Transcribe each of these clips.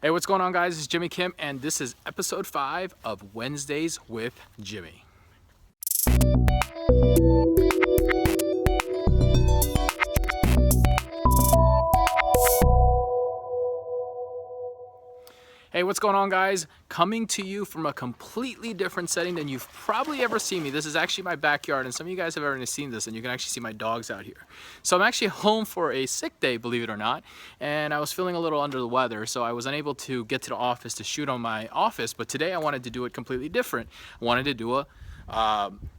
Hey, what's going on, guys? It's Jimmy Kim, and this is episode 5 of Wednesdays with Jimmy. Hey, what's going on, guys? Coming to you from a completely different setting than you've probably ever seen me. This is actually my backyard, and some of you guys have already seen this, and you can actually see my dogs out here. So I'm actually home for a sick day, believe it or not, and I was feeling a little under the weather, so I was unable to get to the office to shoot on my office, but today I wanted to do it completely different. I wanted to do a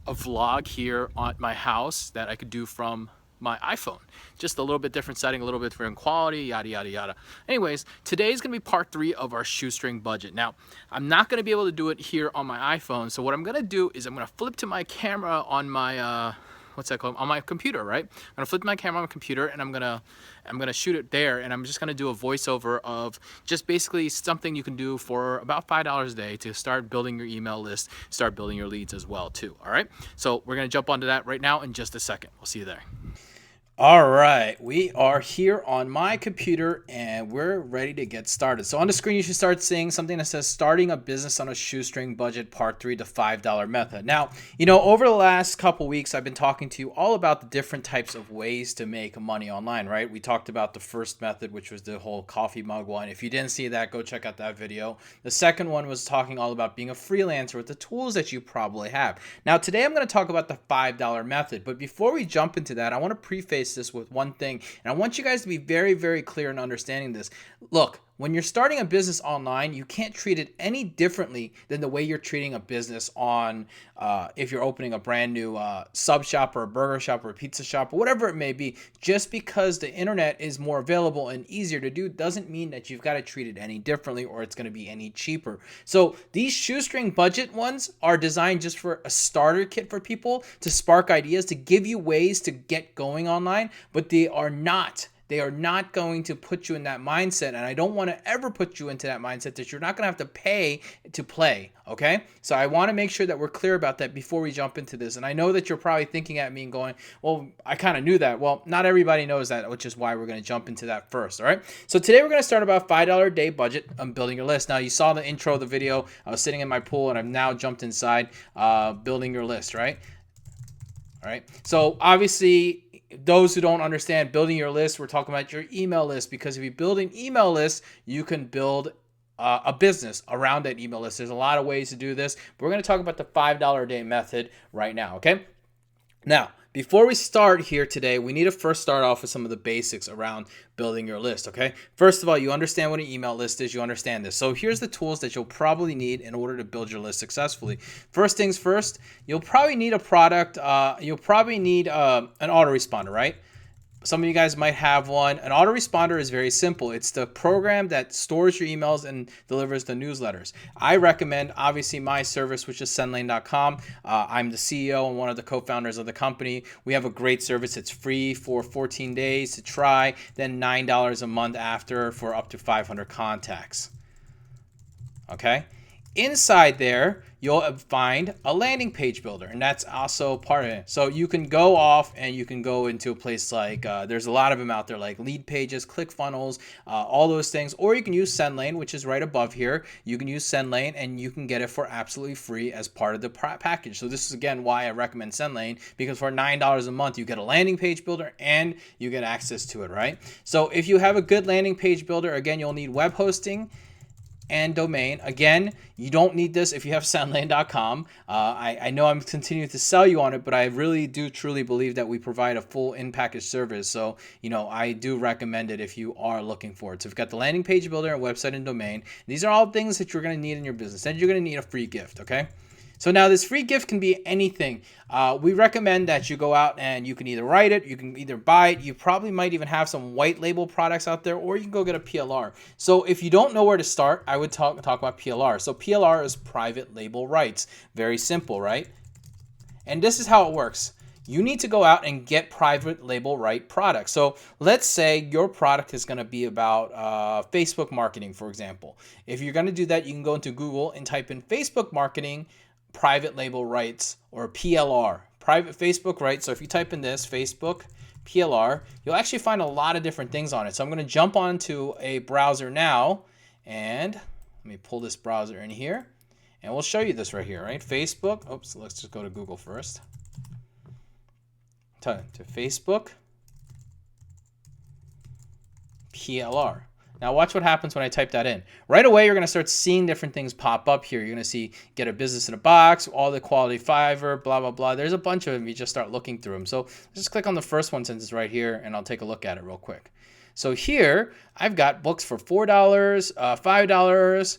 vlog here at my house that I could do from my iPhone. Just a little bit different setting, a little bit different quality, yada yada yada. Anyways, today is gonna be part 3 of our shoestring budget. Now, I'm not gonna be able to do it here on my iPhone, so what I'm gonna do is I'm gonna flip to my camera on my what's that called, on my computer, right? I'm gonna flip my camera on my computer, and I'm gonna shoot it there, and I'm just gonna do a voiceover of just basically something you can do for about $5 a day to start building your email list, start building your leads as well too. All right, so we're gonna jump onto that right now in just a second. We'll see you there. All right, we are here on my computer and we're ready to get started. So on the screen, you should start seeing something that says starting a business on a shoestring budget, part 3, the $5 method. Now, over the last couple weeks, I've been talking to you all about the different types of ways to make money online, right? We talked about the first method, which was the whole coffee mug one. If you didn't see that, go check out that video. The second one was talking all about being a freelancer with the tools that you probably have. Now, today I'm going to talk about the $5 method, but before we jump into that, I want to preface this with one thing, and I want you guys to be very, very clear in understanding this. Look, when you're starting a business online, you can't treat it any differently than the way you're treating a business on if you're opening a brand new sub shop or a burger shop or a pizza shop or whatever it may be. Just because the internet is more available and easier to do doesn't mean that you've got to treat it any differently or it's going to be any cheaper. So these shoestring budget ones are designed just for a starter kit for people to spark ideas, to give you ways to get going online, but they are not going to put you in that mindset, and I don't want to ever put you into that mindset that you're not going to have to pay to play, okay? So I want to make sure that we're clear about that before we jump into this. And I know that you're probably thinking at me and going, well, I kind of knew that. Well, not everybody knows that, which is why we're going to jump into that first, all right? So today we're going to start about $5 a day budget on building your list. Now, you saw the intro of the video. I was sitting in my pool, and I've now jumped inside building your list, right? All right, so obviously, those who don't understand building your list, we're talking about your email list, because if you build an email list, you can build a business around that email list. There's a lot of ways to do this, but we're going to talk about the $5 a day method right now, okay? Now, before we start here today, we need to first start off with some of the basics around building your list, okay? First of all, you understand what an email list is. You understand this. So here's the tools that you'll probably need in order to build your list successfully. First things first, you'll probably need a product. You'll probably need an autoresponder, right? Some of you guys might have one. An autoresponder is very simple. It's the program that stores your emails and delivers the newsletters. I recommend, obviously, my service, which is sendlane.com. I'm the CEO and one of the co-founders of the company. We have a great service. It's free for 14 days to try, then $9 a month after for up to 500 contacts. Okay? Inside there, you'll find a landing page builder, and that's also part of it. So you can go off and you can go into a place like, there's a lot of them out there, like Lead Pages, ClickFunnels, all those things. Or you can use SendLane, which is right above here. You can use SendLane, and you can get it for absolutely free as part of the package. So this is, again, why I recommend SendLane, because for $9 a month, you get a landing page builder and you get access to it, right? So if you have a good landing page builder, again, you'll need web hosting and domain. Again, you don't need this if you have sendlane.com. I know I'm continuing to sell you on it, but I really do truly believe that we provide a full in-package service. So, I do recommend it if you are looking for it. So we've got the landing page builder and website and domain. These are all things that you're going to need in your business, and you're going to need a free gift, okay? So now this free gift can be anything. We recommend that you go out and you can either write it, you can either buy it, you probably might even have some white label products out there, or you can go get a PLR. So if you don't know where to start, I would talk about PLR. So PLR is private label rights. Very simple, right? And this is how it works. You need to go out and get private label right products. So let's say your product is going to be about Facebook marketing, for example. If you're going to do that, you can go into Google and type in Facebook marketing private label rights, or PLR, private Facebook rights. So if you type in this, Facebook PLR, you'll actually find a lot of different things on it. So I'm going to jump onto a browser now, And let me pull this browser in here, and we'll show you this right here, right? Facebook. Oops, let's just go to Google first. To Facebook PLR. Now watch what happens when I type that in. Right away, you're going to start seeing different things pop up here. You're going to see get a business in a box, all the quality Fiverr, blah, blah, blah. There's a bunch of them. You just start looking through them. So just click on the first one since it's right here, and I'll take a look at it real quick. So here, I've got books for $4, $5,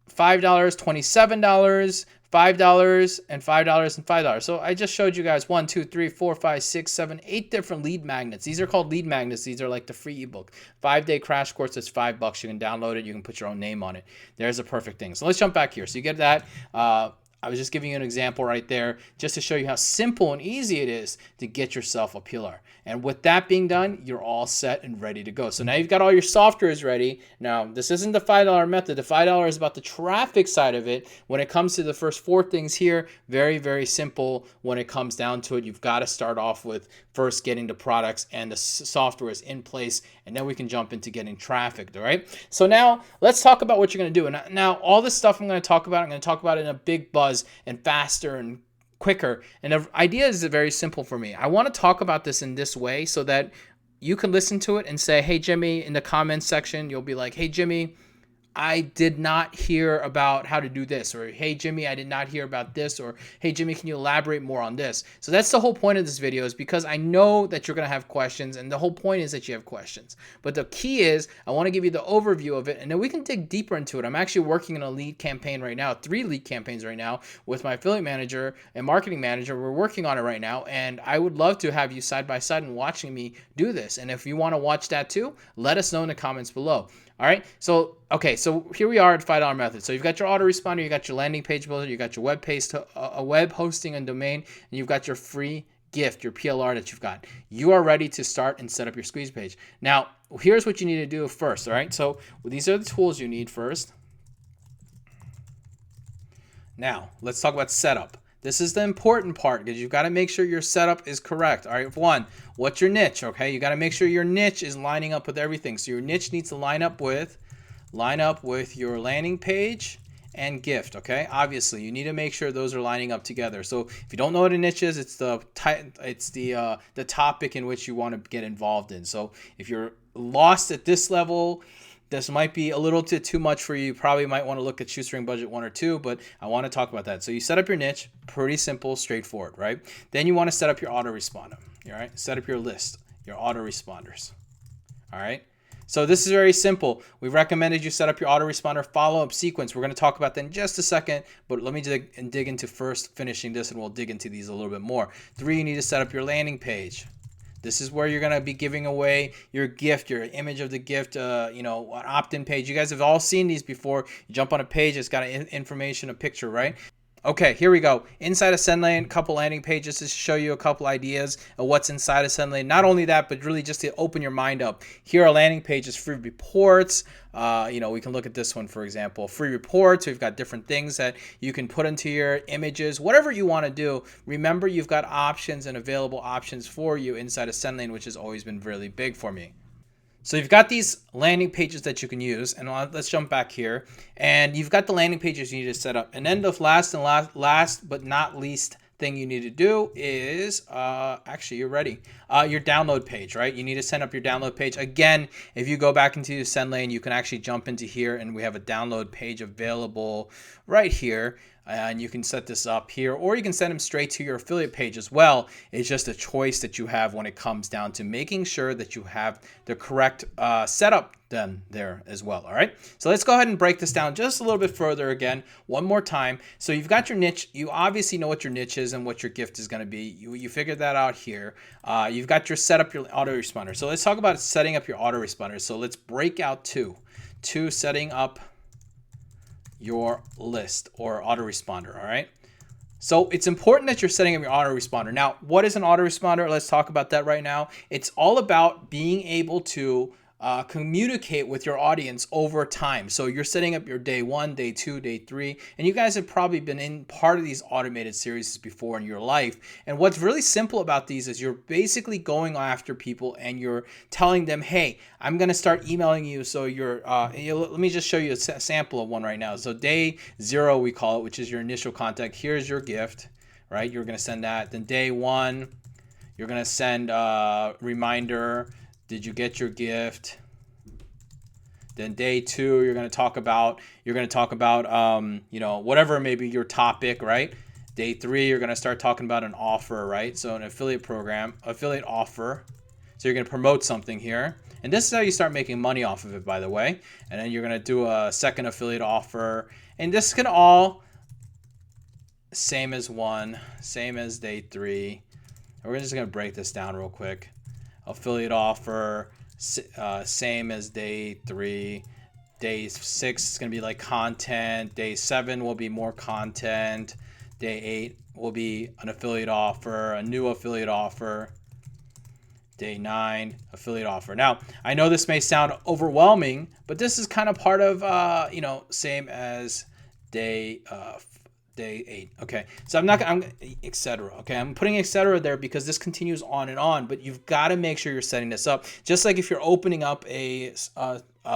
$5, $27, $5, and $5 and $5. So I just showed you guys 1, 2, 3, 4, 5, 6, 7, 8 different lead magnets. These are called lead magnets. These are like the free ebook. 5-day crash course that's $5. You can download it. You can put your own name on it. There's a perfect thing. So let's jump back here. So you get that. I was just giving you an example right there just to show you how simple and easy it is to get yourself a PLR. And with that being done, you're all set and ready to go. So now you've got all your softwares ready. Now, this isn't the $5 method. The $5 is about the traffic side of it. When it comes to the first 4 things here, very, very simple when it comes down to it. You've got to start off with first getting the products and the software is in place, and then we can jump into getting traffic, all right? So now let's talk about what you're going to do. And now all this stuff I'm going to talk about in a big buzz and faster and quicker. And the idea is very simple for me. I want to talk about this in this way so that you can listen to it and say, hey, Jimmy, in the comments section, you'll be like, hey, Jimmy, I did not hear about how to do this, or hey, Jimmy, I did not hear about this, or hey, Jimmy, can you elaborate more on this? So that's the whole point of this video, is because I know that you're going to have questions, and the whole point is that you have questions. But the key is I want to give you the overview of it, and then we can dig deeper into it. I'm actually working on a lead campaign right now, 3 lead campaigns right now with my affiliate manager and marketing manager. We're working on it right now, and I would love to have you side by side and watching me do this. And if you want to watch that too, let us know in the comments below. All right, so here we are at $5 method. So you've got your autoresponder, you got your landing page builder, you got your web hosting and domain, and you've got your free gift, your PLR that you've got. You are ready to start and set up your squeeze page. Now, here's what you need to do first, all right? So these are the tools you need first. Now, let's talk about setup. This is the important part because you've got to make sure your setup is correct. All right, 1, what's your niche? Okay, you got to make sure your niche is lining up with everything. So your niche needs to line up with your landing page and gift. Okay, obviously you need to make sure those are lining up together. So if you don't know what a niche is, it's the topic in which you want to get involved in. So if you're lost at this level, this might be a little bit too much for you. You probably might want to look at Shoestring Budget 1 or 2, but I want to talk about that. So you set up your niche, pretty simple, straightforward, right? Then you want to set up your autoresponder, all right? Set up your list, your autoresponders, all right? So this is very simple. We recommended you set up your autoresponder follow-up sequence. We're going to talk about that in just a second, but let me dig into first finishing this, and we'll dig into these a little bit more. 3, you need to set up your landing page. This is where you're going to be giving away your gift, your image of the gift, an opt-in page. You guys have all seen these before. You jump on a page, it's got information, a picture, right? Okay, here we go. Inside of SendLane, a couple landing pages to show you a couple ideas of what's inside of SendLane. Not only that, but really just to open your mind up. Here are landing pages, free reports. We can look at this one, for example. Free reports. We've got different things that you can put into your images. Whatever you want to do, remember you've got options and available options for you inside of SendLane, which has always been really big for me. So you've got these landing pages that you can use, and let's jump back here. And you've got the landing pages you need to set up. And then the last but not least thing you need to do is, actually you're ready, your download page, right? You need to set up your download page. Again, if you go back into the SendLane, you can actually jump into here, and we have a download page available right here. And you can set this up here, or you can send them straight to your affiliate page as well. It's just a choice that you have when it comes down to making sure that you have the correct setup done there as well. All right, so let's go ahead and break this down just a little bit further again, one more time. So you've got your niche. You obviously know what your niche is and what your gift is going to be. You figured that out here. You've got your setup, your autoresponder. So let's talk about setting up your autoresponder. So let's break out two setting up your list or autoresponder. All right, so it's important that you're setting up your autoresponder. Now, what is an autoresponder? Let's talk about that right now. It's all about being able to communicate with your audience over time. So you're setting up your day 1, day 2, day 3, and you guys have probably been in part of these automated series before in your life. And what's really simple about these is you're basically going after people and you're telling them, hey, I'm going to start emailing you. So let me just show you a sample of one right now. So day 0, we call it, which is your initial contact. Here's your gift, right? You're going to send that. Then day 1, you're going to send a reminder. Did you get your gift? Then day 2, you're going to talk about, whatever may be your topic, right? Day 3, you're going to start talking about an offer, right? So an affiliate offer. So you're going to promote something here. And this is how you start making money off of it, by the way. And then you're going to do a second affiliate offer. And this can all, same as 1, same as day 3. And we're just going to break this down real quick. Affiliate offer, same as day 3. Day 6 is going to be like content. Day 7 will be more content. Day 8 will be an affiliate offer, a new affiliate offer. Day 9, affiliate offer. Now, I know this may sound overwhelming, but this is kind of part of, same as day 8. Okay, so I'm etc. Okay, I'm putting etc. there because this continues on and on, but you've got to make sure you're setting this up. Just like if you're opening up a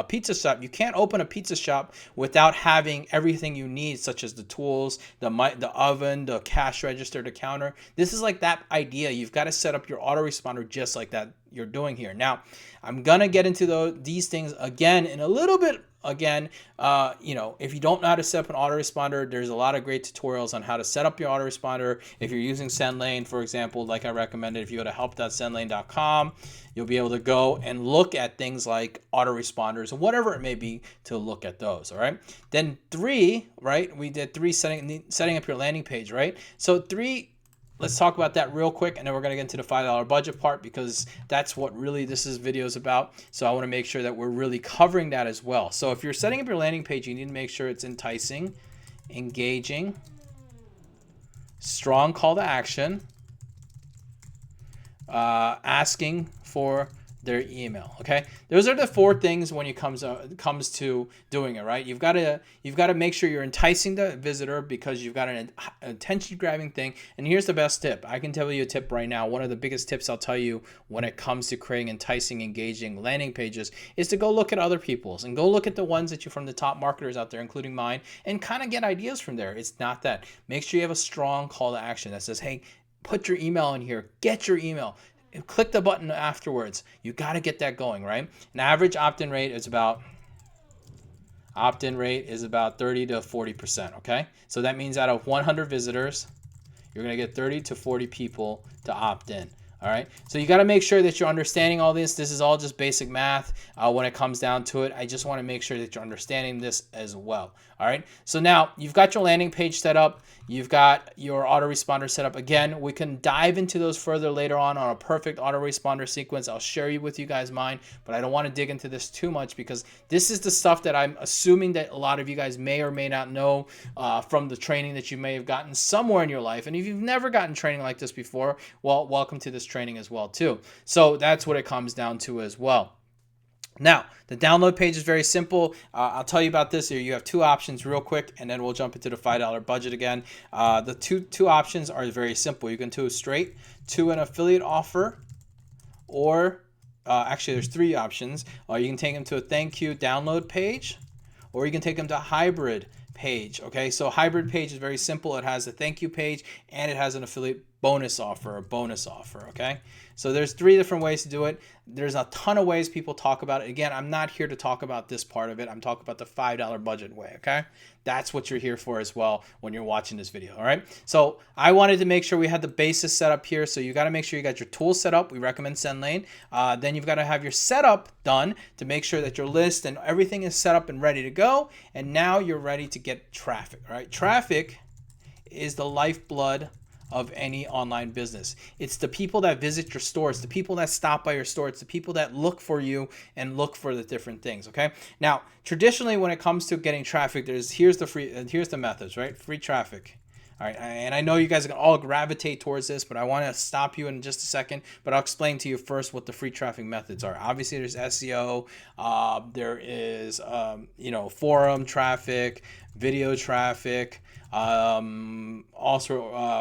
pizza shop, you can't open a pizza shop without having everything you need, such as the tools, the oven, the cash register, the counter. This is like that idea. You've got to set up your autoresponder just like that you're doing here. Now, I'm gonna get into these things again in a little bit. Again, if you don't know how to set up an autoresponder, there's a lot of great tutorials on how to set up your autoresponder. If you're using SendLane, for example, like I recommended, if you go to help.sendlane.com, you'll be able to go and look at things like autoresponders and whatever it may be to look at those. All right. Then 3, right? We did 3 setting up your landing page, right? So 3. Let's talk about that real quick, and then we're going to get into the $5 budget part because that's what really this video is about. So I want to make sure that we're really covering that as well. So if you're setting up your landing page, you need to make sure it's enticing, engaging, strong call to action, asking for their email. Okay, those are the 4 things when it comes to doing it, right? You've got to make sure you're enticing the visitor because you've got an attention grabbing thing. And here's the best tip. I can tell you a tip right now. One of the biggest tips I'll tell you when it comes to creating enticing, engaging landing pages is to go look at other people's and go look at the ones that you from the top marketers out there, including mine, and kind of get ideas from there. It's not that. Make sure you have a strong call to action that says, hey, put your email in here, get your email. Click the button afterwards. You got to get that going, right? An average opt-in rate is about 30 to 40%, okay? So that means out of 100 visitors, you're going to get 30 to 40 people to opt in. All right, so you got to make sure that you're understanding all this. This is all just basic math when it comes down to it. I just want to make sure that you're understanding this as well. All right, so now you've got your landing page set up. You've got your autoresponder set up. Again, we can dive into those further later on a perfect autoresponder sequence. I'll share with you guys mine, but I don't want to dig into this too much because this is the stuff that I'm assuming that a lot of you guys may or may not know from the training that you may have gotten somewhere in your life. And if you've never gotten training like this before, well, welcome to this training as well too. So that's what it comes down to as well. Now, the download page is very simple. I'll tell you about this here. You have 2 options real quick, and then we'll jump into the $5 budget again. The two options are very simple. You can do straight to an affiliate offer, or actually there's 3 options. You can take them to a thank you download page, or you can take them to a hybrid page. Okay, so hybrid page is very simple. It has a thank you page and it has an affiliate bonus offer, okay? So there's 3 different ways to do it. There's a ton of ways people talk about it. Again, I'm not here to talk about this part of it. I'm talking about the $5 budget way, okay? That's what you're here for as well when you're watching this video, all right? So I wanted to make sure we had the basis set up here. So you got to make sure you got your tools set up. We recommend SendLane. Then you've got to have your setup done to make sure that your list and everything is set up and ready to go. And now you're ready to get traffic, all right? Traffic is the lifeblood of any online business. It's the people that visit your store. It's the people that stop by your store. It's the people that look for you and look for the different things. Okay. Now, traditionally, when it comes to getting traffic, here's the methods, right? Free traffic. All right, and I know you guys are gonna all gravitate towards this, but I want to stop you in just a second. But I'll explain to you first what the free traffic methods are. Obviously, there's SEO, there is forum traffic, video traffic, also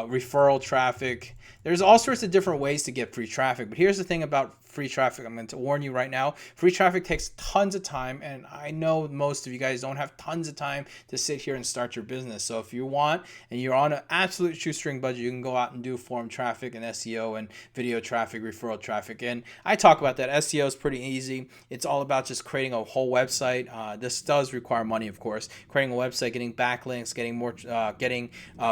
referral traffic. There's all sorts of different ways to get free traffic. But here's the thing about free traffic. I'm going to warn you right now. Free traffic takes tons of time, and I know most of you guys don't have tons of time to sit here and start your business. So if you want and you're on an absolute shoestring budget, you can go out and do forum traffic and SEO and video traffic, referral traffic. And I talk about that. SEO is pretty easy. It's all about just creating a whole website. This does require money, of course. Creating a website, getting backlinks, getting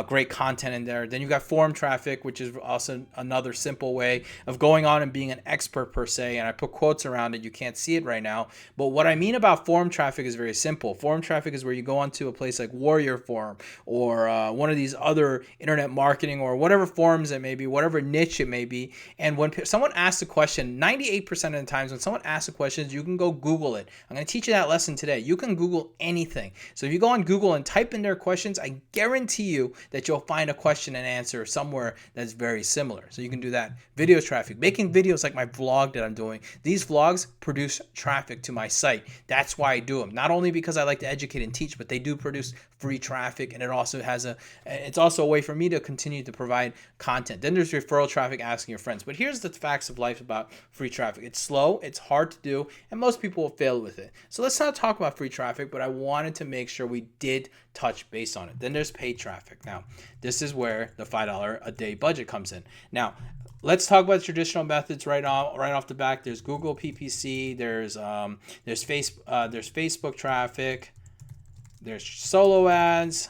great content in there. Then you've got forum traffic, which is also another simple way of going on and being an expert per se, and I put quotes around it. You can't see it right now, but what I mean about forum traffic is very simple. Forum traffic is where you go onto a place like Warrior Forum or one of these other internet marketing or whatever forums it may be, whatever niche it may be, and when someone asks a question, 98% of the times when someone asks a question, you can go Google it. I'm going to teach you that lesson today. You can Google anything. So if you go on Google and type in their questions, I guarantee you that you'll find a question and answer somewhere that's very similar. So you can do that. Video traffic, making videos like my vlog that I'm doing. These vlogs produce traffic to my site. That's why I do them. Not only because I like to educate and teach, but they do produce free traffic, and it's also a way for me to continue to provide content. Then there's referral traffic, asking your friends. But here's the facts of life about free traffic. It's slow, it's hard to do, and most people will fail with it. So let's not talk about free traffic, but I wanted to make sure we did touch base on it. Then there's paid traffic. Now, this is where the $5 a day budget comes in. Now, let's talk about traditional methods right off the back. There's Google PPC. There's Facebook traffic. There's solo ads.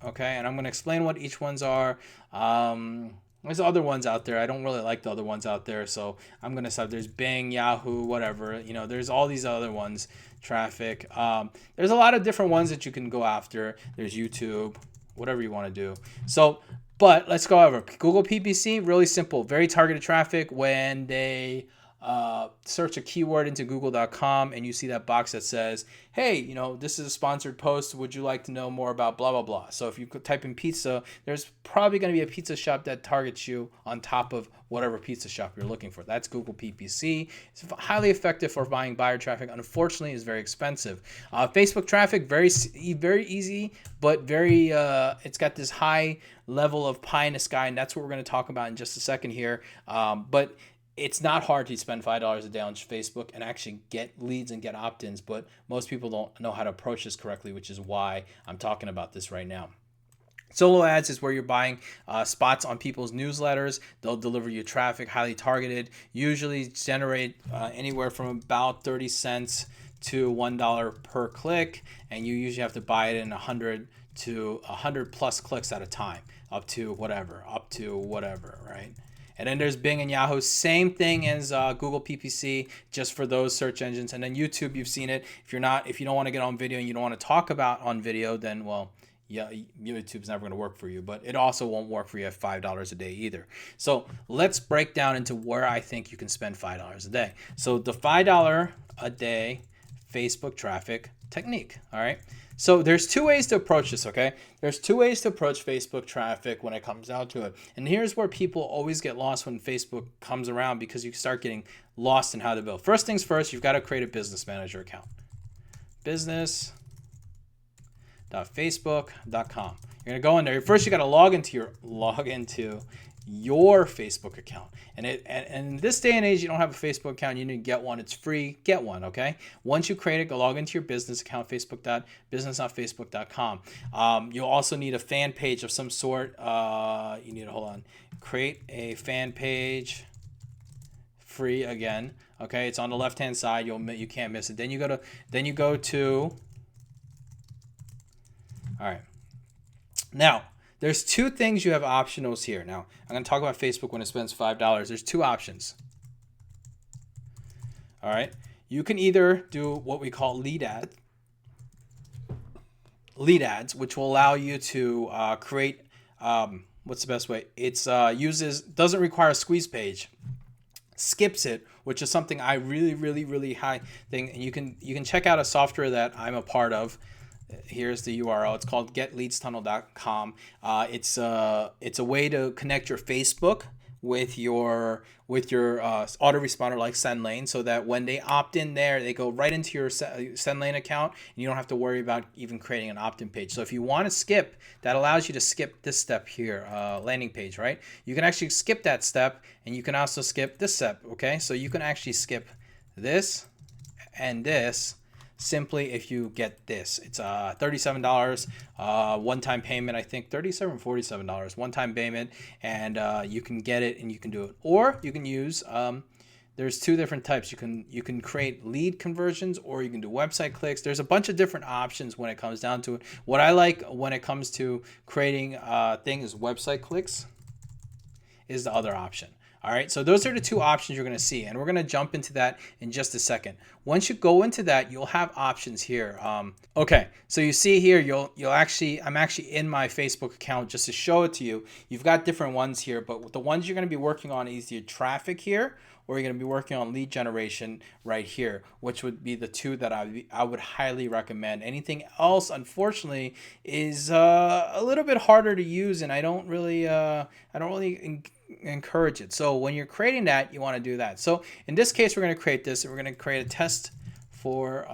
Okay, and I'm going to explain what each ones are. There's other ones out there. I don't really like the other ones out there, so I'm going to stop. There's Bing, Yahoo, whatever. There's all these other ones. Traffic. There's a lot of different ones that you can go after. There's YouTube, whatever you want to do. But let's go over Google PPC. Really simple, very targeted traffic. When they search a keyword into google.com and you see that box that says, hey, this is a sponsored post. Would you like to know more about blah, blah, blah? So if you could type in pizza, there's probably going to be a pizza shop that targets you on top of whatever pizza shop you're looking for. That's Google PPC. It's highly effective for buying buyer traffic. Unfortunately, it's very expensive. Facebook traffic, very easy, but it's got this high level of pie in the sky, and that's what we're going to talk about in just a second here. But it's not hard to spend $5 a day on Facebook and actually get leads and get opt-ins, but most people don't know how to approach this correctly, which is why I'm talking about this right now. Solo ads is where you're buying spots on people's newsletters. They'll deliver you traffic, highly targeted, usually generate anywhere from about 30 cents to $1 per click, and you usually have to buy it in 100 to 100 plus clicks at a time, up to whatever, right? And then there's Bing and Yahoo, same thing as Google PPC, just for those search engines. And then YouTube, you've seen it. If you don't want to get on video and you don't want to talk about on video, then yeah, YouTube's never going to work for you. But it also won't work for you at $5 a day either. So let's break down into where I think you can spend $5 a day. So the $5 a day Facebook traffic technique. All right. So there's two ways to approach this, okay? There's two ways to approach Facebook traffic when it comes down to it. And here's where people always get lost when Facebook comes around, because you start getting lost in how to build. First things first, you've got to create a business manager account. Business.facebook.com. You're going to go in there. First, you got to log into your Facebook account. And in this day and age, you don't have a Facebook account, you need to get one. It's free. Get one, okay? Once you create it, go log into your business account, business.facebook.com. You'll also need a fan page of some sort. You need to create a fan page, free again. Okay, it's on the left-hand side. You can't miss it. Then you go to all right. Now, there's two things you have optionals here. Now, I'm going to talk about Facebook when it spends $5. There's two options. All right. You can either do what we call lead ads, which will allow you to create, what's the best way? It's doesn't require a squeeze page, skips it, which is something I really high thing. And you can check out a software that I'm a part of. Here's the URL. It's called getleadstunnel.com. It's a way to connect your Facebook with your autoresponder like SendLane, so that when they opt in there, they go right into your SendLane account, and you don't have to worry about even creating an opt-in page. So if you want to skip, that allows you to skip this step here, landing page, right? You can actually skip that step, and you can also skip this step, okay? So you can actually skip this and this simply if you get this. It's $37 one-time payment. I think $37 $47 one-time payment, and you can get it and you can do it. Or you can use there's two different types. You can create lead conversions, or you can do website clicks. There's a bunch of different options when it comes down to it. What I like when it comes to creating things, website clicks is the other option. All right, so those are the two options you're going to see, and we're going to jump into that in just a second. Once you go into that, you'll have options here. Okay, so you see here, I'm actually in my Facebook account just to show it to you. You've got different ones here, but the ones you're going to be working on is either traffic here, or you're going to be working on lead generation right here, which would be the two that I would highly recommend. Anything else, unfortunately, is a little bit harder to use, and I don't really encourage it. So when you're creating that, you want to do that. So in this case, we're going to create this. We're going to create a test for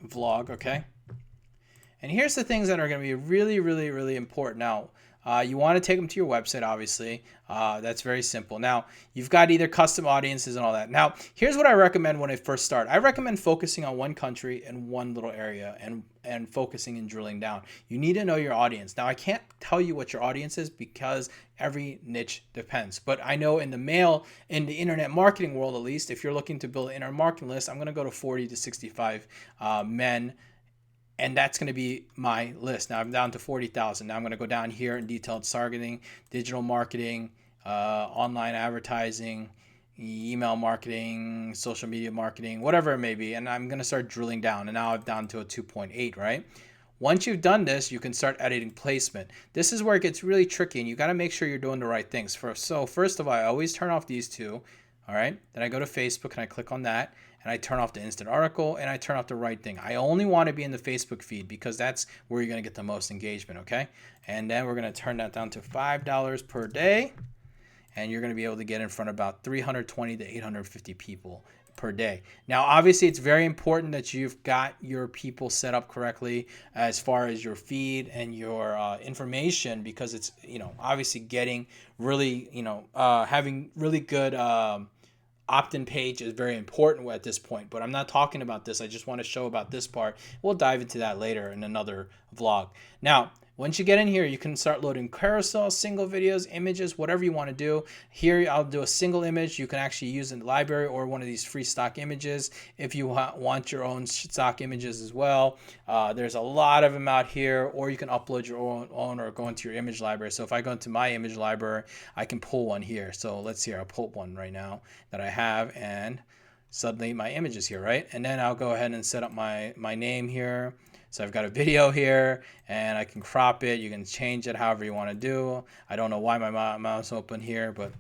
vlog, okay? And here's the things that are going to be really, really, really important. Now, you want to take them to your website, obviously. That's very simple. Now, you've got either custom audiences and all that. Now, here's what I recommend when I first start. I recommend focusing on one country and one little area and focusing and drilling down. You need to know your audience. Now, I can't tell you what your audience is because every niche depends. But I know in the internet marketing world, at least, if you're looking to build an internet marketing list, I'm going to go to 40 to 65 men. And that's going to be my list. Now I'm down to 40,000. Now I'm going to go down here in detailed targeting, digital marketing, online advertising, email marketing, social media marketing, whatever it may be. And I'm going to start drilling down. And now I'm down to a 2.8, right? Once you've done this, you can start editing placement. This is where it gets really tricky, and you got to make sure you're doing the right things. So first of all, I always turn off these two. All right. Then I go to Facebook and I click on that, and I turn off the instant article, and I turn off the right thing. I only want to be in the Facebook feed because that's where you're going to get the most engagement. Okay. And then we're going to turn that down to $5 per day. And you're going to be able to get in front of about 320 to 850 people per day. Now, obviously, it's very important that you've got your people set up correctly as far as your feed and your information, because it's, obviously getting really, having really good opt-in page is very important at this point. But I'm not talking about this. I just want to show about this part. We'll dive into that later in another vlog. Now, once you get in here, you can start loading carousel, single videos, images, whatever you want to do. Here, I'll do a single image. You can actually use in the library or one of these free stock images if you want your own stock images as well. There's a lot of them out here, or you can upload your own or go into your image library. So if I go into my image library, I can pull one here. So let's see, I'll pull one right now that I have, and suddenly my image is here, right? And then I'll go ahead and set up my name here. So I've got a video here, and I can crop it. You can change it however you want to do. I don't know why my mouse open here, but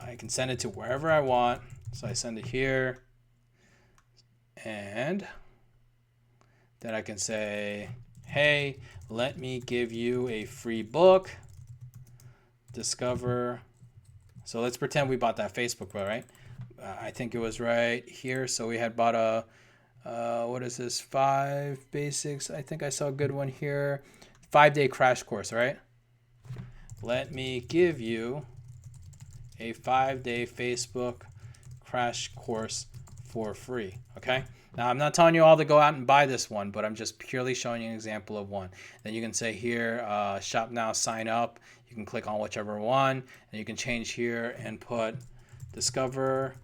I can send it to wherever I want. So I send it here, and then I can say, hey, let me give you a free book. Discover. So let's pretend we bought that Facebook book, right? I think it was right here. So we had bought a what is this? 5 basics. I think I saw a good one here. 5-day crash course, right? Let me give you a 5-day Facebook crash course for free. Okay. Now I'm not telling you all to go out and buy this one, but I'm just purely showing you an example of one. Then you can say here, shop now, sign up. You can click on whichever one, and you can change here and put discover.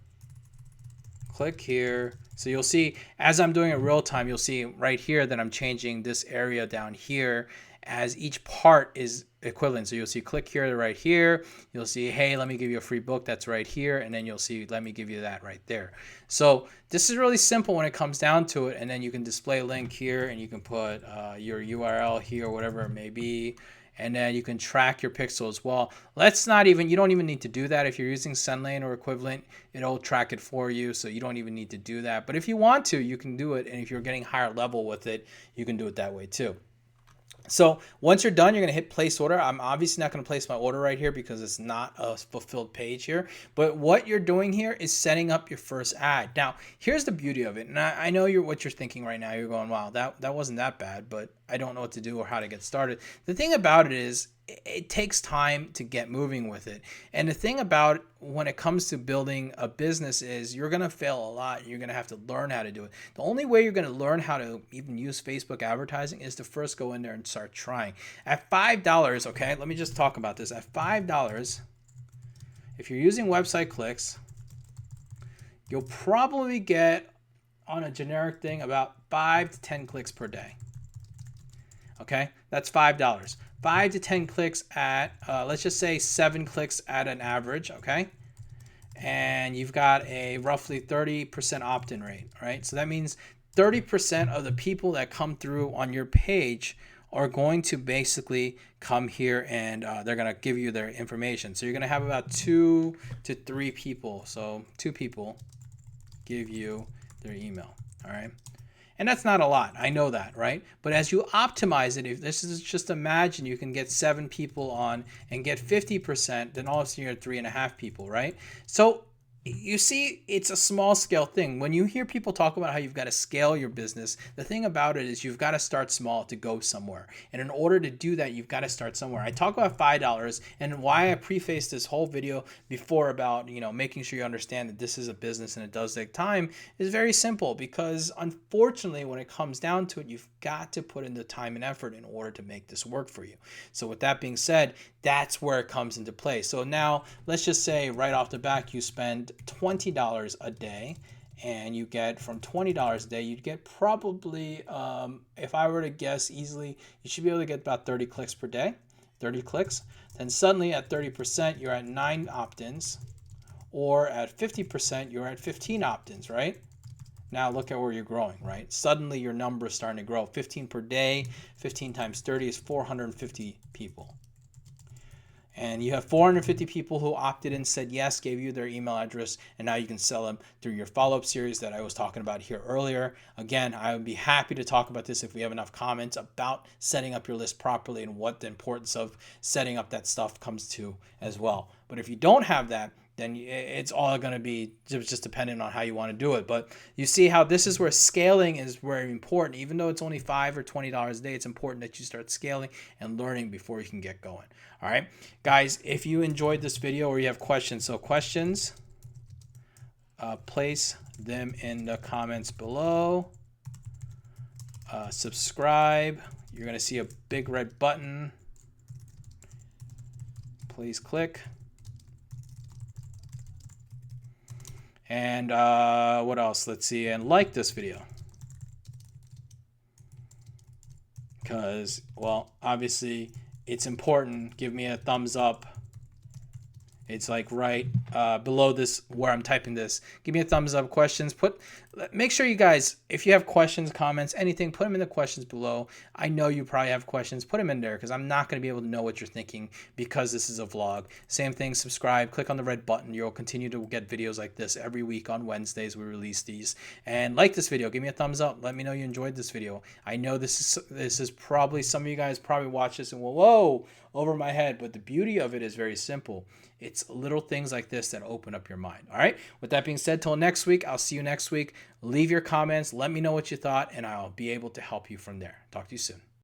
Click here. So you'll see as I'm doing it real time, you'll see right here that I'm changing this area down here as each part is equivalent. So you'll see click here to right here. You'll see, hey, let me give you a free book. That's right here. And then you'll see, let me give you that right there. So this is really simple when it comes down to it. And then you can display a link here, and you can put your URL here, whatever it may be. and then you can track your pixel as well. You don't even need to do that. If you're using SendLane or equivalent, it'll track it for you, so you don't even need to do that. But if you want to, you can do it, and if you're getting higher level with it, you can do it that way too. So once you're done, you're going to hit place order. I'm obviously not going to place my order right here because it's not a fulfilled page here. But what you're doing here is setting up your first ad. Now, here's the beauty of it. And I know what you're thinking right now. You're going, wow, that wasn't that bad, but I don't know what to do or how to get started. The thing about it is it takes time to get moving with it. And the thing about when it comes to building a business is you're going to fail a lot. You're going to have to learn how to do it. The only way you're going to learn how to even use Facebook advertising is to first go in there and start trying. At $5, okay, let me just talk about this. At $5, if you're using website clicks, you'll probably get on a generic thing about 5 to 10 clicks per day. Okay, that's $5. 5 to 10 clicks at, let's just say 7 clicks at an average, okay? And you've got a roughly 30% opt-in rate, right? So that means 30% of the people that come through on your page are going to basically come here and they're going to give you their information. So you're going to have about 2 to 3 people. So 2 people give you their email, all right? And that's not a lot. I know that, right? But as you optimize it, if this is just imagine you can get 7 people on and get 50%, then all of a sudden you're at 3.5 people, right? So you see, it's a small scale thing. When you hear people talk about how you've got to scale your business, the thing about it is you've got to start small to go somewhere. And in order to do that, you've got to start somewhere. I talk about $5 and why I prefaced this whole video before about, making sure you understand that this is a business and it does take time is very simple, because unfortunately, when it comes down to it, you've got to put in the time and effort in order to make this work for you. So with that being said, that's where it comes into play. So now let's just say right off the bat, you spend $20 a day and you get from $20 a day, you'd get probably, if I were to guess easily, you should be able to get about 30 clicks per day, 30 clicks. Then suddenly at 30%, you're at 9 opt-ins, or at 50%, you're at 15 opt-ins, right? Now look at where you're growing, right? Suddenly your number is starting to grow. 15 per day, 15 times 30 is 450 people. And you have 450 people who opted in, said yes, gave you their email address, and now you can sell them through your follow-up series that I was talking about here earlier. Again, I would be happy to talk about this if we have enough comments about setting up your list properly and what the importance of setting up that stuff comes to as well. But if you don't have that, then it's all going to be just dependent on how you want to do it. But you see how this is where scaling is very important. Even though it's only $5 or $20 a day, it's important that you start scaling and learning before you can get going. All right, guys, if you enjoyed this video or you have questions, place them in the comments below. Subscribe. You're going to see a big red button. Please click. And what else? Let's see. And like this video. Because, well, obviously it's important. Give me a thumbs up. It's like right below this where I'm typing this. Give me a thumbs up. Questions. Make sure you guys, if you have questions, comments, anything, put them in the questions below. I know you probably have questions. Put them in there because I'm not going to be able to know what you're thinking because this is a vlog. Same thing. Subscribe. Click on the red button. You'll continue to get videos like this every week on Wednesdays. We release these. And like this video. Give me a thumbs up. Let me know you enjoyed this video. I know this is probably, some of you guys probably watch this and whoa, over my head. But the beauty of it is very simple. It's little things like this that open up your mind. All right. With that being said, till next week, I'll see you next week. Leave your comments. Let me know what you thought, and I'll be able to help you from there. Talk to you soon.